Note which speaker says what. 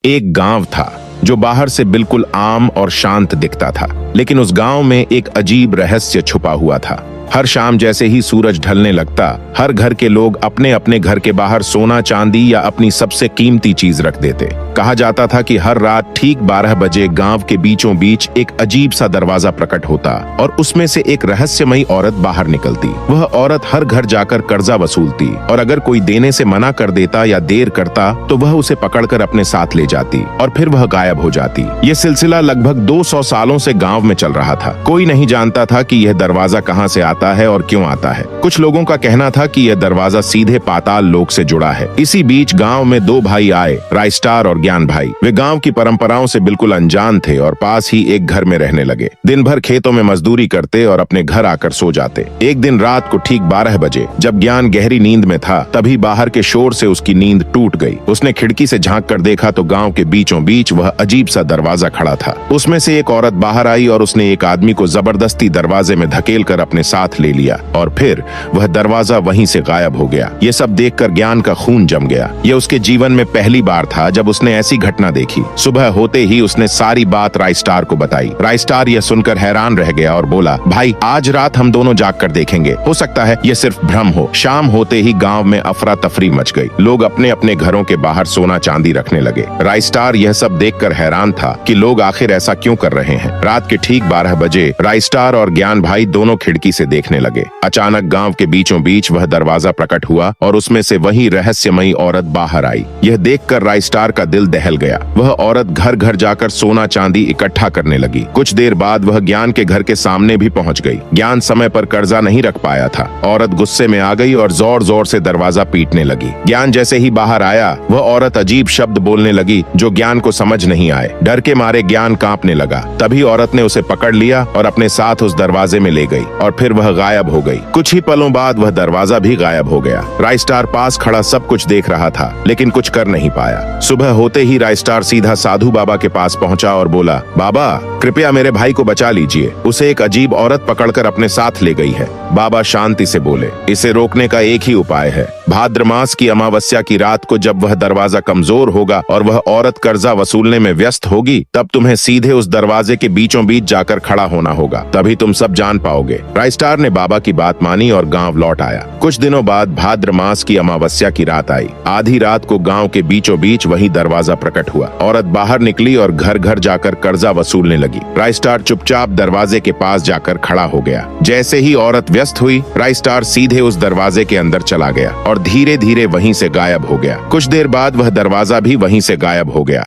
Speaker 1: एक गांव था जो बाहर से बिल्कुल आम और शांत दिखता था, लेकिन उस गांव में एक अजीब रहस्य छुपा हुआ था। हर शाम जैसे ही सूरज ढलने लगता, हर घर के लोग अपने अपने घर के बाहर सोना चांदी या अपनी सबसे कीमती चीज रख देते। कहा जाता था कि हर रात ठीक 12 बजे गांव के बीचों बीच एक अजीब सा दरवाजा प्रकट होता और उसमें से एक रहस्यमयी औरत बाहर निकलती। वह औरत हर घर जाकर कर्जा वसूलती और अगर कोई देने से मना कर देता या देर करता तो वह उसे पकड़कर अपने साथ ले जाती और फिर वह गायब हो जाती। ये सिलसिला लगभग 200 सालों से गांव में चल रहा था। कोई नहीं जानता था कि यह दरवाजा कहां से आता है और क्यों आता है। कुछ लोगों का कहना था कि यह दरवाजा सीधे पाताल लोक से जुड़ा है। इसी बीच गांव में 2 भाई आए, राइस्टार और ज्ञान भाई। वे गांव की परंपराओं से बिल्कुल अनजान थे और पास ही एक घर में रहने लगे। दिन भर खेतों में मजदूरी करते और अपने घर आकर सो जाते। एक दिन रात को ठीक 12 बजे जब ज्ञान गहरी नींद में था, तभी बाहर के शोर से उसकी नींद टूट गई। उसने खिड़की से झांक कर देखा तो गांव के बीचों बीच वह अजीब सा दरवाजा खड़ा था। उसमें से एक औरत बाहर आई और उसने एक आदमी को जबरदस्ती दरवाजे में धकेल कर अपने साथ ले लिया और फिर वह दरवाजा वहीं से गायब हो गया। ये सब देखकर ज्ञान का खून जम गया। यह उसके जीवन में पहली बार था जब उसने ऐसी घटना देखी। सुबह होते ही उसने सारी बात राइस्टार को बताई। राइस्टार यह सुनकर हैरान रह गया और बोला, भाई आज रात हम दोनों जाग कर देखेंगे, हो सकता है यह सिर्फ भ्रम हो। शाम होते ही गांव में अफरा तफरी मच गई। लोग अपने अपने घरों के बाहर सोना चांदी रखने लगे। राइस्टार यह सब देखकर हैरान था कि लोग आखिर ऐसा क्यों कर रहे हैं। रात के ठीक 12 बजे राइस्टार और ज्ञान भाई दोनों खिड़की से देखने लगे। अचानक गांव के बीचों बीच वह दरवाजा प्रकट हुआ और उसमें से वही रहस्यमयी औरत बाहर आई। यह देखकर राइस्टार का दिल दहल गया। वह औरत घर घर जाकर सोना चांदी इकट्ठा करने लगी। कुछ देर बाद वह ज्ञान के घर के सामने भी पहुंच गई। ज्ञान समय पर कर्जा नहीं रख पाया था। औरत गुस्से में आ गई और जोर जोर से दरवाजा पीटने लगी। ज्ञान जैसे ही बाहर आया, वह औरत अजीब शब्द बोलने लगी जो ज्ञान को समझ नहीं आए। डर के मारे ज्ञान कांपने लगा। तभी औरत ने उसे पकड़ लिया और अपने साथ उस दरवाजे में ले गई और फिर वह गायब हो गई। कुछ ही पलों बाद वह दरवाजा भी गायब हो गया। राइस्टार पास खड़ा सब कुछ देख रहा था, लेकिन कुछ कर नहीं पाया। सुबह होते ही राइस्टार सीधा साधु बाबा के पास पहुंचा और बोला, बाबा कृपया मेरे भाई को बचा लीजिए, उसे एक अजीब औरत पकड़कर अपने साथ ले गई है। बाबा शांति से बोले, इसे रोकने का एक ही उपाय है। भाद्र मास की अमावस्या की रात को जब वह दरवाजा कमजोर होगा और वह औरत कर्जा वसूलने में व्यस्त होगी, तब तुम्हें सीधे उस दरवाजे के बीचों बीच जाकर खड़ा होना होगा, तभी तुम सब जान पाओगे। राइस्टार ने बाबा की बात मानी और गांव लौट आया। कुछ दिनों बाद भाद्र मास की अमावस्या की रात आई। आधी रात को गांव के बीचों बीच वही दरवाजा प्रकट हुआ। औरत बाहर निकली और घर घर जाकर कर्जा वसूलने लगी। राइस्टार चुपचाप दरवाजे के पास जाकर खड़ा हो गया। जैसे ही औरत व्यस्त हुई, राइस्टार सीधे उस दरवाजे के अंदर चला गया और धीरे धीरे वहीं से गायब हो गया। कुछ देर बाद वह दरवाजा भी वहीं से गायब हो गया।